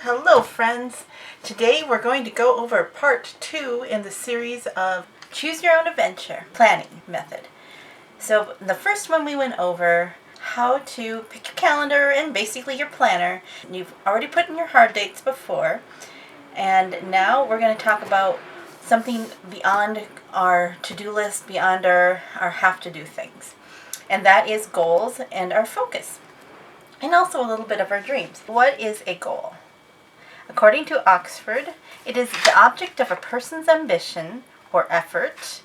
Hello friends! Today we're going to go over part 2 in the series of Choose Your Own Adventure planning method. So the first one we went over how to pick your calendar and basically your planner. You've already put in your hard dates before, and now we're going to talk about something beyond our to-do list, beyond our have-to-do things, and that is goals and our focus. And also a little bit of our dreams. What is a goal? According to Oxford, it is the object of a person's ambition or effort,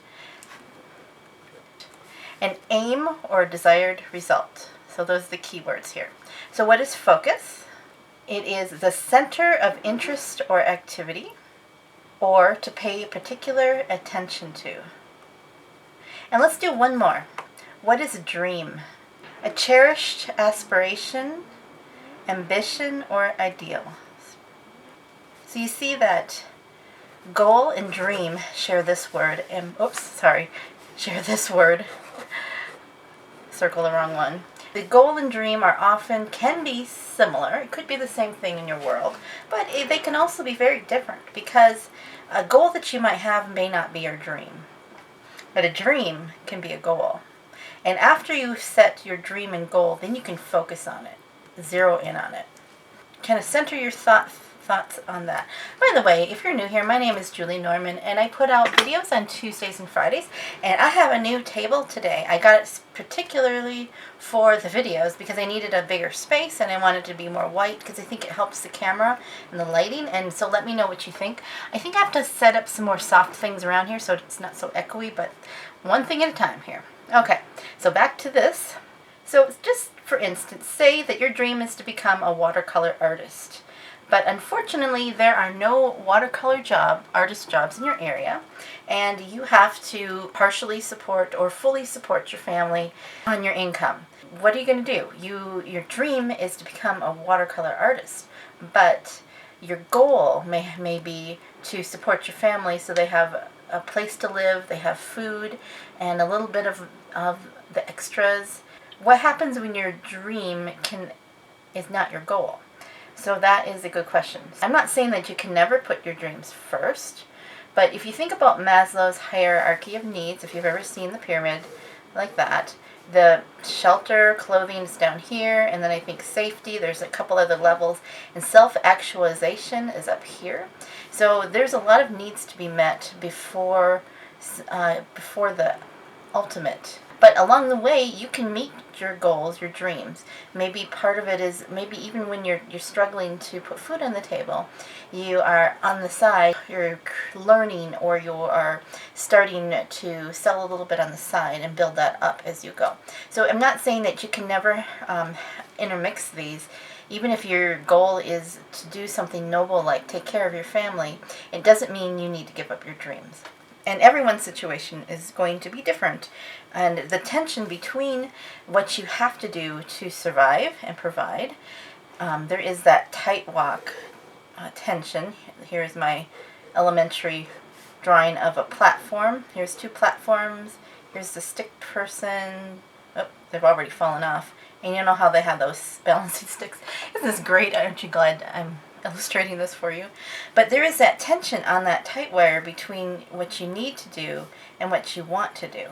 an aim or desired result. So those are the key words here. So what is focus? It is the center of interest or activity, or to pay particular attention to. And let's do one more. What is a dream? A cherished aspiration, ambition, or ideal. So you see that goal and dream share this word, and share this word. Circle the wrong one. The goal and dream can be similar. It could be the same thing in your world, but they can also be very different, because a goal that you might have may not be your dream, but a dream can be a goal. And after you set your dream and goal, then you can focus on it, zero in on it. Kind of center your thoughts on that. By the way, if you're new here, my name is Julie Norman, and I put out videos on Tuesdays and Fridays, and I have a new table today. I got it particularly for the videos because I needed a bigger space, and I wanted it to be more white because I think it helps the camera and the lighting, and so let me know what you think. I think I have to set up some more soft things around here so it's not so echoey, but one thing at a time here. Okay, so back to this. So just for instance, say that your dream is to become a watercolor artist. But unfortunately, there are no watercolor artist jobs in your area, and you have to partially support or fully support your family on your income. What are you going to do? Your dream is to become a watercolor artist, but your goal may be to support your family so they have a place to live, they have food, and a little bit of the extras. What happens when your dream is not your goal? So that is a good question. I'm not saying that you can never put your dreams first, but if you think about Maslow's hierarchy of needs, if you've ever seen the pyramid like that, the shelter, clothing is down here, and then I think safety, there's a couple other levels, and self-actualization is up here. So there's a lot of needs to be met before the ultimate. But along the way, you can meet your goals, your dreams. Maybe part of it is, maybe even when you're struggling to put food on the table, you are on the side, you're learning, or you are starting to sell a little bit on the side and build that up as you go. So I'm not saying that you can never intermix these. Even if your goal is to do something noble like take care of your family, it doesn't mean you need to give up your dreams. And everyone's situation is going to be different. And the tension between what you have to do to survive and provide, there is that tightrock tension. Here's my elementary drawing of a platform. Here's two platforms. Here's the stick person. Oh, they've already fallen off. And you know how they have those balancing sticks. Isn't this great? Aren't you glad I'm illustrating this for you? But there is that tension on that tight wire between what you need to do and what you want to do.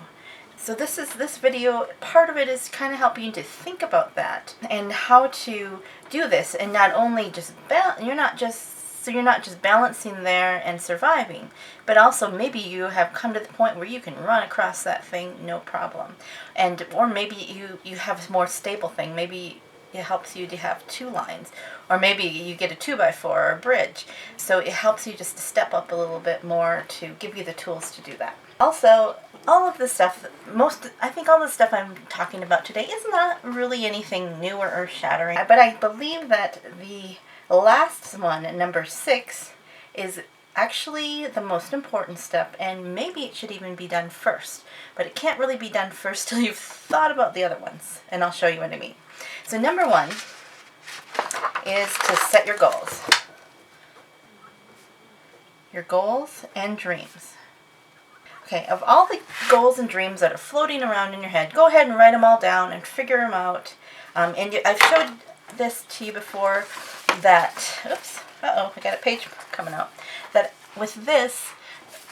So this video, part of it is kind of helping you to think about that and how to do this, and not only just you're not just balancing there and surviving, but also maybe you have come to the point where you can run across that thing no problem, or maybe you have a more stable thing. Maybe it helps you to have two lines, or maybe you get a 2x4 or a bridge. So it helps you just to step up a little bit more to give you the tools to do that. Also, all of the stuff, I think all the stuff I'm talking about today is not really anything new or earth-shattering, but I believe that the last one, number 6, is actually the most important step, and maybe it should even be done first. But it can't really be done first till you've thought about the other ones, and I'll show you what I mean. So number 1 is to set your goals. Your goals and dreams. Okay, of all the goals and dreams that are floating around in your head, go ahead and write them all down and figure them out. I've showed this to you before, that, oops, uh-oh, I got a page coming out. That with this,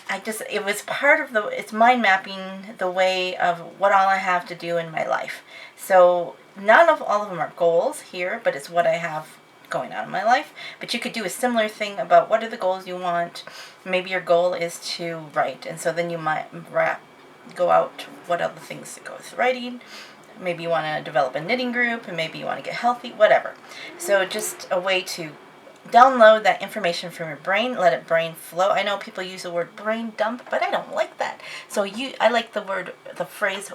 it was part of it's mind mapping the way of what all I have to do in my life. So none of all of them are goals here, but it's what I have going on in my life. But you could do a similar thing about what are the goals you want. Maybe your goal is to write, and so then you might go out what other things that go with writing. Maybe you want to develop a knitting group, and maybe you want to get healthy, whatever. So just a way to download that information from your brain, let it brain flow. I know people use the word brain dump, but I don't like that. So I like the phrase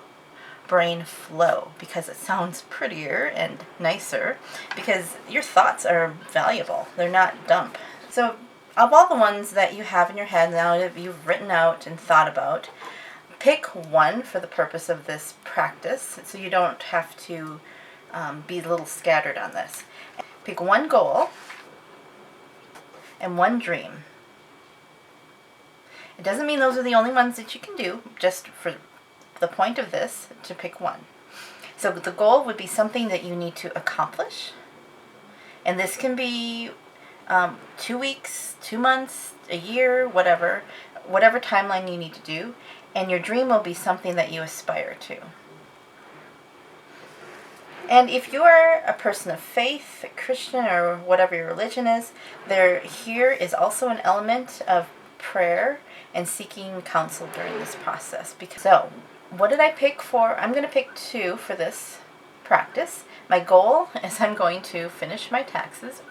brain flow, because it sounds prettier and nicer, because your thoughts are valuable. They're not dump. So of all the ones that you have in your head now that you've written out and thought about, pick one for the purpose of this practice, so you don't have to be a little scattered on this. Pick one goal and one dream. It doesn't mean those are the only ones that you can do, just for the point of this, to pick one. So the goal would be something that you need to accomplish, and this can be 2 weeks, 2 months, a year, whatever timeline you need to do, and your dream will be something that you aspire to. And if you are a person of faith, a Christian, or whatever your religion is, here is also an element of prayer and seeking counsel during this process. So, what did I pick for? I'm going to pick 2 for this practice. My goal is I'm going to finish my taxes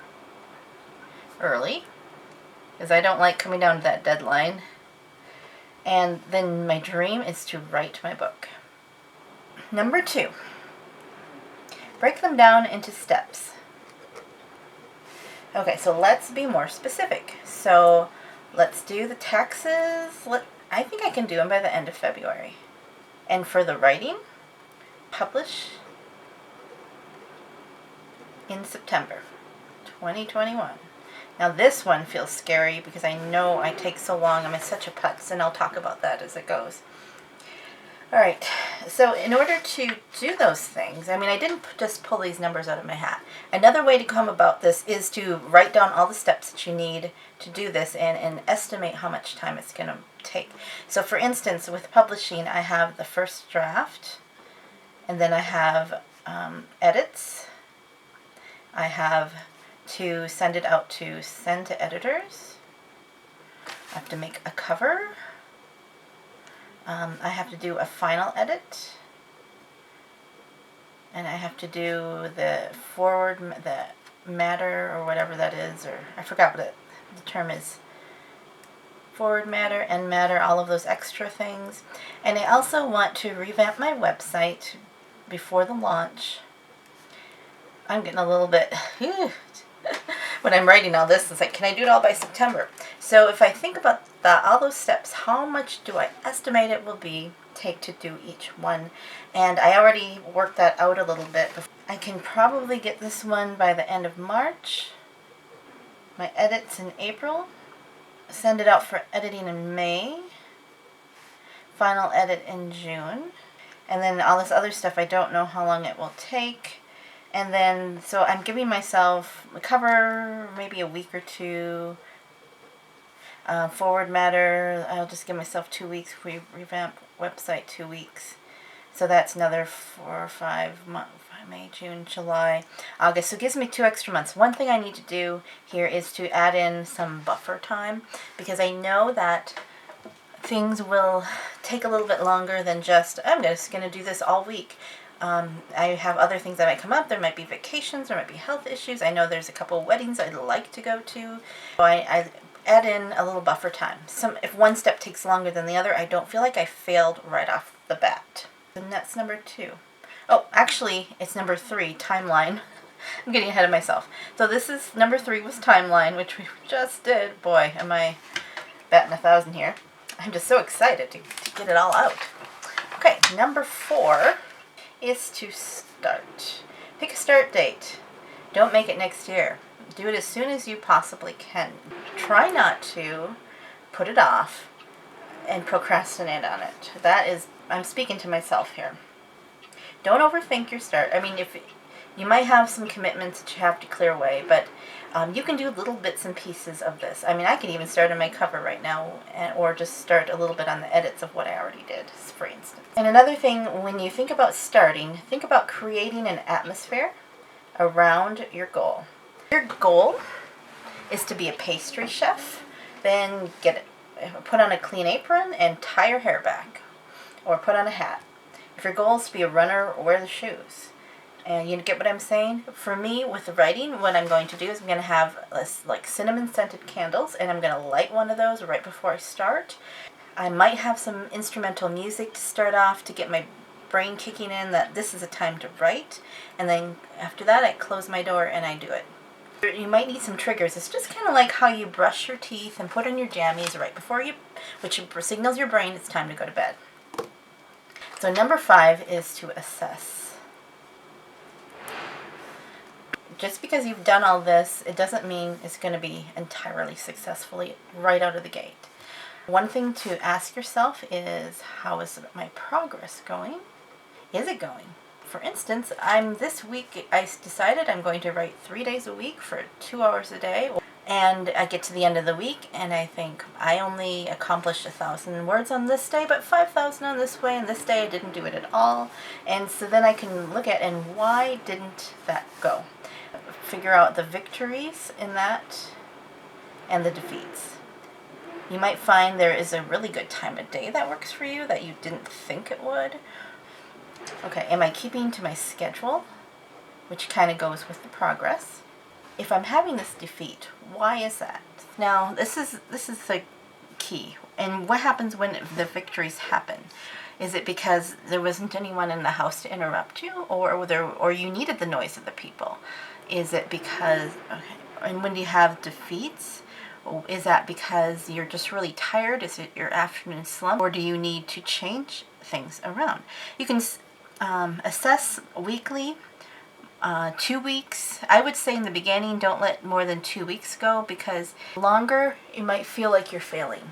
early, because I don't like coming down to that deadline. And then my dream is to write my book. Number 2. Break them down into steps. Okay, so let's be more specific. So let's do the taxes. I think I can do them by the end of February. And for the writing, publish in September 2021. Now this one feels scary because I know I take so long. I'm in such a putz, and I'll talk about that as it goes. Alright, so in order to do those things, I didn't just pull these numbers out of my hat. Another way to come about this is to write down all the steps that you need to do this and estimate how much time it's going to take. So for instance, with publishing, I have the first draft, and then I have edits. I have to send it out to send to editors. I have to make a cover. I have to do a final edit, and I have to do the matter, or whatever that is, or I forgot what the term is. Forward matter, end matter, all of those extra things. And I also want to revamp my website before the launch. I'm getting a little bit when I'm writing all this, it's like, can I do it all by September? So if I think about all those steps, how much do I estimate it will take to do each one? And I already worked that out a little bit. I can probably get this one by the end of March, my edits in April, send it out for editing in May, final edit in June, and then all this other stuff, I don't know how long it will take. And then, so I'm giving myself a cover, maybe a week or 2. Forward matter, I'll just give myself 2 weeks. Revamp website, 2 weeks. So that's another 4 or 5 months. May, June, July, August. So it gives me 2 extra months. One thing I need to do here is to add in some buffer time, because I know that things will take a little bit longer than just, I'm just going to do this all week. I have other things that might come up. There might be vacations, there might be health issues. I know there's a couple of weddings I'd like to go to. So I add in a little buffer time. If one step takes longer than the other, I don't feel like I failed right off the bat. And that's number 2. Oh, actually, it's number 3, timeline. I'm getting ahead of myself. So this is, number 3 was timeline, which we just did. Boy, am I batting 1,000 here. I'm just so excited to get it all out. Okay, number 4 is to start. Pick a start date. Don't make it next year. Do it as soon as you possibly can. Try not to put it off and procrastinate on it. I'm speaking to myself here. Don't overthink your start. You might have some commitments that you have to clear away, but you can do little bits and pieces of this. I mean, I can even start on my cover right now, or just start a little bit on the edits of what I already did, for instance. And another thing, when you think about starting, think about creating an atmosphere around your goal. Your goal is to be a pastry chef, then put on a clean apron and tie your hair back, or put on a hat. If your goal is to be a runner, wear the shoes. And you get what I'm saying? For me, with the writing, what I'm going to do is I'm going to have like cinnamon scented candles, and I'm going to light one of those right before I start. I might have some instrumental music to start off to get my brain kicking in that this is a time to write, and then after that I close my door and I do it. You might need some triggers. It's just kind of like how you brush your teeth and put on your jammies right before which signals your brain it's time to go to bed. So number 5 is to assess. Just because you've done all this, it doesn't mean it's going to be entirely successfully right out of the gate. One thing to ask yourself is, how is my progress going? Is it going? For instance, this week I decided I'm going to write 3 days a week for 2 hours a day. And I get to the end of the week and I think I only accomplished 1,000 words on this day, but 5,000 on this way, and this day I didn't do it at all. And so then I can look at, and why didn't that go? Figure out the victories in that and the defeats. You might find there is a really good time of day that works for you that you didn't think it would. Okay, am I keeping to my schedule? Which kind of goes with the progress. If I'm having this defeat, why is that? Now, this is the key. And what happens when the victories happen? Is it because there wasn't anyone in the house to interrupt you, or you needed the noise of the people? Is it because, and when you have defeats, is that because you're just really tired? Is it your afternoon slump? Or do you need to change things around? You can assess weekly, 2 weeks. I would say in the beginning, don't let more than 2 weeks go, because longer, it might feel like you're failing.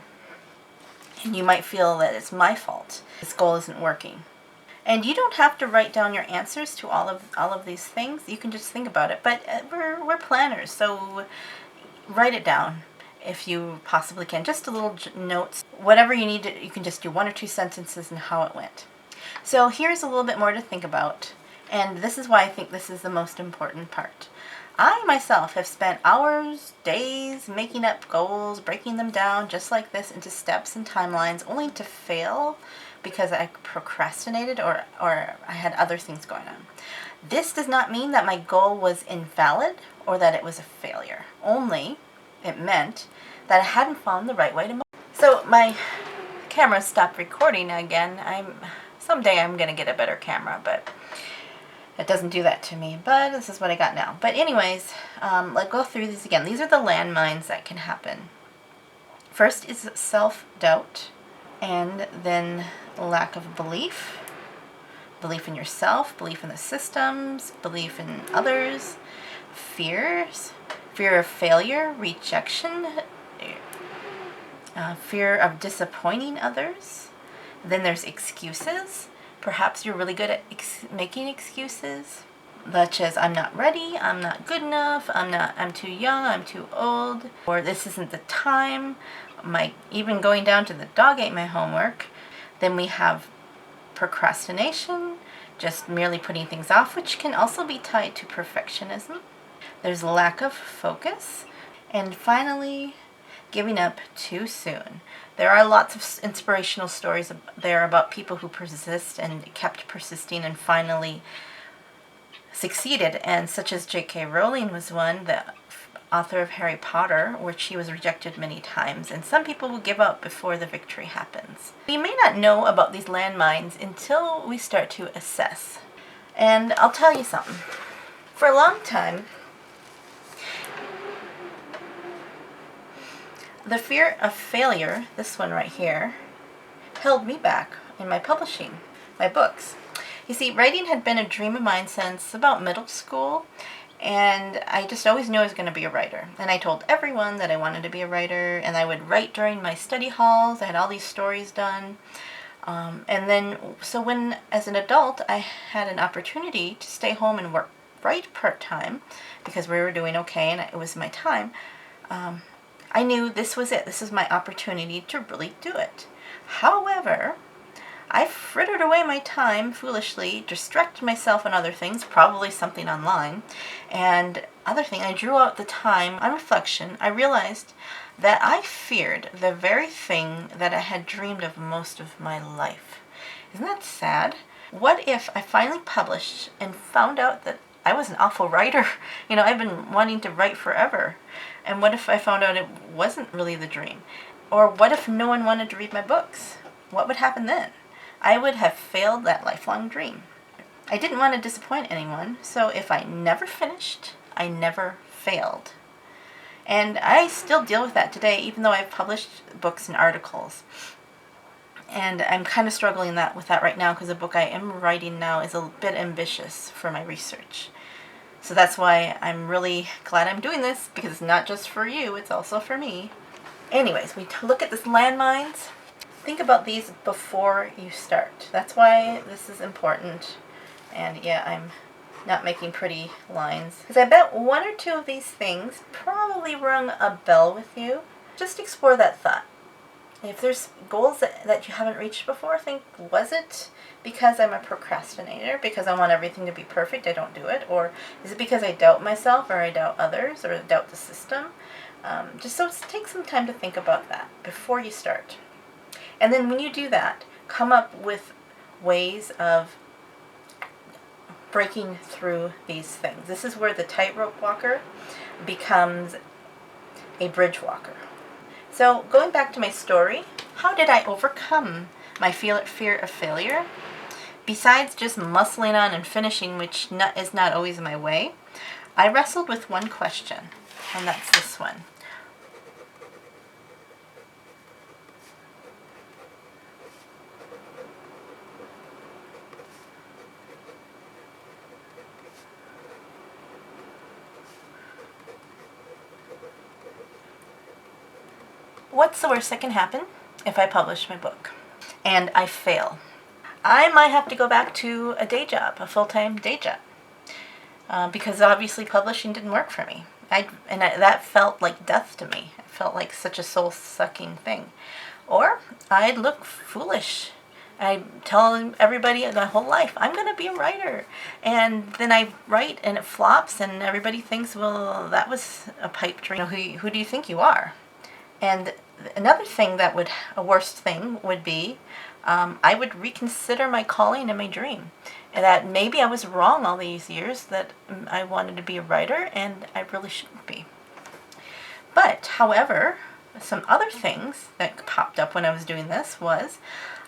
And you might feel that it's my fault. This goal isn't working. And you don't have to write down your answers to all of these things. You can just think about it. But we're planners, so write it down if you possibly can. Just a little notes. Whatever you need to, you can just do 1 or 2 sentences and how it went. So here's a little bit more to think about. And this is why I think this is the most important part. I myself have spent hours, days making up goals, breaking them down just like this into steps and timelines, only to fail because I procrastinated or I had other things going on. This does not mean that my goal was invalid or that it was a failure. Only it meant that I hadn't found the right way to move. So my camera stopped recording again. Someday I'm going to get a better camera, but it doesn't do that to me. But this is what I got now. But anyways, let's go through these again. These are the landmines that can happen. First is self-doubt, and then lack of belief. Belief in yourself, belief in the systems, belief in others, fears, fear of failure, rejection, fear of disappointing others. Then there's excuses. Perhaps you're really good at making excuses, such as I'm not ready, I'm not good enough, I'm too young, I'm too old, or this isn't the time. Even going down to the dog ate my homework. Then we have procrastination, just merely putting things off, which can also be tied to perfectionism. There's lack of focus. And finally, giving up too soon. There are lots of inspirational stories there about people who persist and kept persisting and finally succeeded, and such as J.K. Rowling was one, the author of Harry Potter, where she was rejected many times, and some people will give up before the victory happens. We may not know about these landmines until we start to assess. And I'll tell you something. For a long time, the fear of failure, this one right here, held me back in my publishing, my books. You see, writing had been a dream of mine since about middle school, and I just always knew I was going to be a writer. And I told everyone that I wanted to be a writer, and I would write during my study halls. I had all these stories done. And then, so when, as an adult, I had an opportunity to stay home and work write part-time because we were doing okay and it was my time, I knew this was it. This is my opportunity to really do it. However, I frittered away my time foolishly, distracted myself on other things, probably something online, and other thing, I drew out the time. On reflection, I realized that I feared the very thing that I had dreamed of most of my life. Isn't that sad? What if I finally published and found out that I was an awful writer? I've been wanting to write forever. And what if I found out it wasn't really the dream? Or what if no one wanted to read my books? What would happen then? I would have failed that lifelong dream. I didn't want to disappoint anyone, so if I never finished, I never failed. And I still deal with that today, even though I've published books and articles. And I'm kind of struggling with that right now because the book I am writing now is a bit ambitious for my research. So that's why I'm really glad I'm doing this, because it's not just for you, it's also for me. Anyways, we look at this landmines. Think about these before you start. That's why this is important. And yeah, I'm not making pretty lines, because I bet one or two of these things probably rung a bell with you. Just explore that thought. If there's goals that you haven't reached before, think, was it because I'm a procrastinator, because I want everything to be perfect, I don't do it? Or is it because I doubt myself, or I doubt others, or I doubt the system? Just take some time to think about that before you start. And then when you do that, come up with ways of breaking through these things. This is where the tightrope walker becomes a bridge walker. So going back to my story, how did I overcome my fear of failure? Besides just muscling on and finishing, which is not always my way, I wrestled with one question, and that's this one. What's the worst that can happen if I publish my book and I fail? I might have to go back to a day job, a full-time day job, because obviously publishing didn't work for me. That felt like death to me. It felt like such a soul-sucking thing. Or I'd look foolish. I tell everybody my whole life, I'm going to be a writer. And then I write and it flops and everybody thinks, well, that was a pipe dream. Who do you think you are? And another thing a worst thing would be, I would reconsider my calling and my dream. And that maybe I was wrong all these years, that I wanted to be a writer and I really shouldn't be. But, however, some other things that popped up when I was doing this was,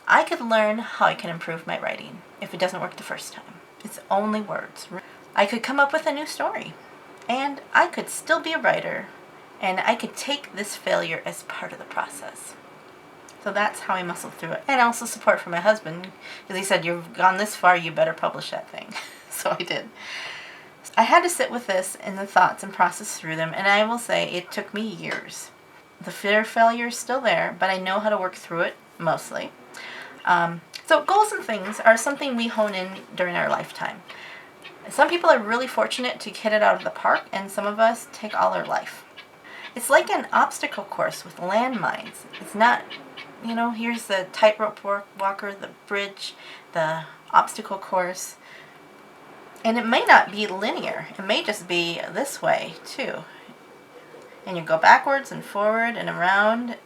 I could learn how I can improve my writing if it doesn't work the first time. It's only words. I could come up with a new story. And I could still be a writer. And I could take this failure as part of the process. So that's how I muscled through it. And also support from my husband, because he said, you've gone this far, you better publish that thing. So I did. I had to sit with this and the thoughts and process through them, and I will say it took me years. The fear of failure is still there, but I know how to work through it, mostly. So goals and things are something we hone in during our lifetime. Some people are really fortunate to hit it out of the park, and some of us take all our life. It's like an obstacle course with landmines. It's not, here's the tightrope walker, the bridge, the obstacle course. And it may not be linear. It may just be this way, too. And you go backwards and forward and around.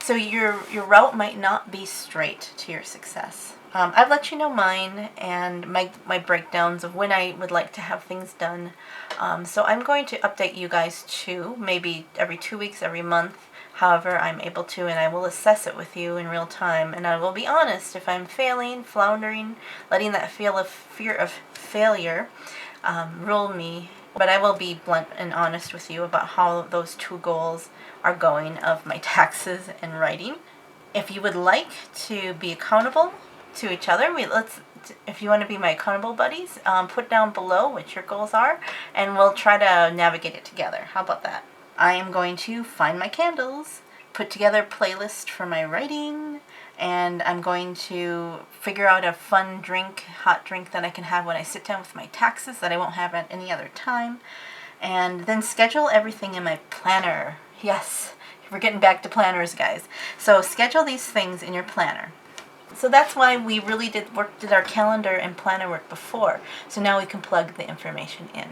So your route might not be straight to your success. I've let you know mine and my breakdowns of when I would like to have things done. So I'm going to update you guys too, maybe every 2 weeks, every month, however I'm able to, and I will assess it with you in real time. And I will be honest if I'm failing, floundering, letting that fear of failure rule me. But I will be blunt and honest with you about how those two goals are going of my taxes and writing. If you would like to be accountable to each other, if you want to be my accountable buddies, put down below what your goals are, and we'll try to navigate it together. How about that? I am going to find my candles, put together a playlist for my writing, and I'm going to figure out a fun drink, hot drink that I can have when I sit down with my taxes that I won't have at any other time, and then schedule everything in my planner. Yes, we're getting back to planners, guys. So schedule these things in your planner. So that's why we really did our calendar and planner work before. So now we can plug the information in.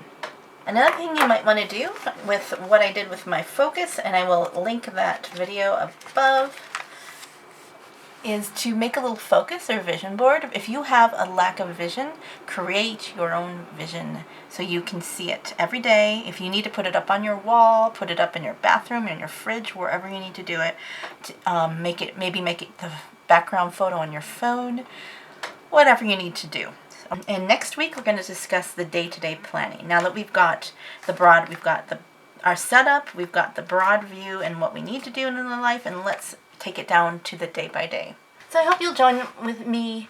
Another thing you might want to do with what I did with my focus, and I will link that video above, is to make a little focus or vision board. If you have a lack of vision, create your own vision so you can see it every day. If you need to put it up on your wall, put it up in your bathroom, in your fridge, wherever you need to do it. Maybe make it the background photo on your phone, whatever you need to do. And next week we're going to discuss the day-to-day planning. Now that we've got our setup, we've got the broad view and what we need to do in the life, and let's take it down to the day-by-day. So I hope you'll join with me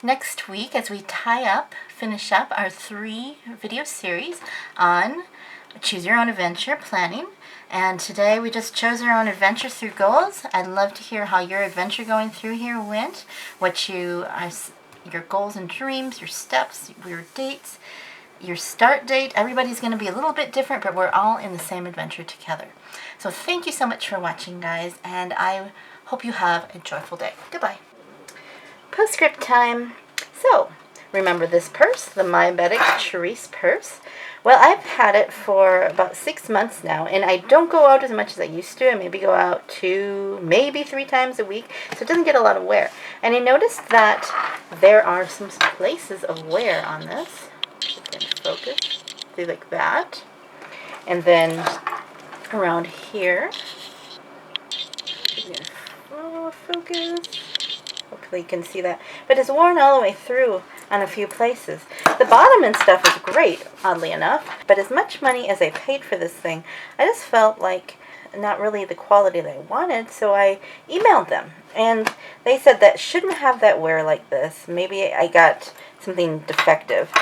next week as we finish up our 3 video series on Choose Your Own Adventure planning. And today we just chose our own adventure through goals. I'd love to hear how your adventure going through here went, your goals and dreams, your steps, your dates, your start date. Everybody's going to be a little bit different, but we're all in the same adventure together. So thank you so much for watching, guys, and I hope you have a joyful day. Goodbye. Postscript time. So, remember this purse, the Myabetic Charisse purse? Well, I've had it for about 6 months now, and I don't go out as much as I used to. I maybe go out 2, maybe 3 times a week, so it doesn't get a lot of wear. And I noticed that there are some places of wear on this. Focus, see, like that. And then around here, focus. Hopefully you can see that. But it's worn all the way through on a few places. The bottom and stuff is great, oddly enough, but as much money as I paid for this thing, I just felt like not really the quality that I wanted, so I emailed them. And they said that shouldn't have that wear like this. Maybe I got something defective.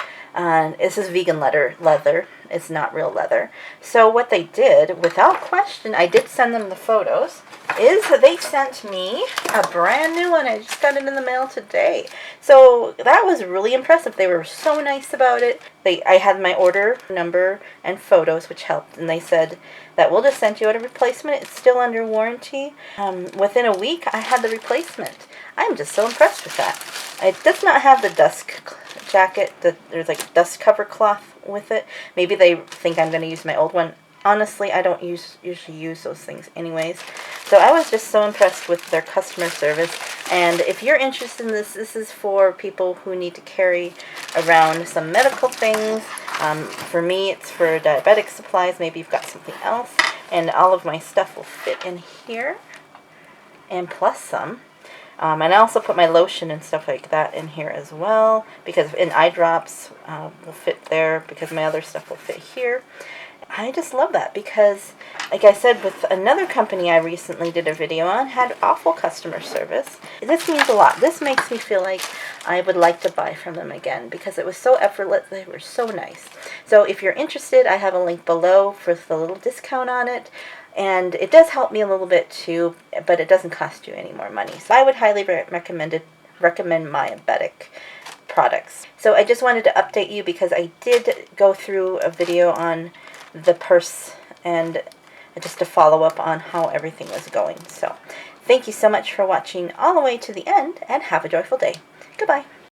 This is vegan leather. It's not real leather. So what they did, without question, I did send them the photos, is they sent me a brand new one. I just got it in the mail today. So that was really impressive. They were so nice about it. I had my order number and photos, which helped. And they said that we'll just send you out a replacement. It's still under warranty. Within a week, I had the replacement. I'm just so impressed with that. It does not have the dust jacket. There's like dust cover cloth with it. Maybe they think I'm going to use my old one. Honestly, I don't usually use those things anyways. So I was just so impressed with their customer service. And if you're interested in this, this is for people who need to carry around some medical things. For me, it's for diabetic supplies. Maybe you've got something else. And all of my stuff will fit in here. And plus some. And I also put my lotion and stuff like that in here as well, because eye drops will fit there, because my other stuff will fit here. I just love that because, like I said, with another company I recently did a video on, had awful customer service. This means a lot. This makes me feel like I would like to buy from them again because it was so effortless. They were so nice. So if you're interested, I have a link below for the little discount on it. And it does help me a little bit too, but it doesn't cost you any more money. So I would highly recommend Myabetic products. So I just wanted to update you because I did go through a video on the purse and just to follow up on how everything was going. So thank you so much for watching all the way to the end, and have a joyful day. Goodbye.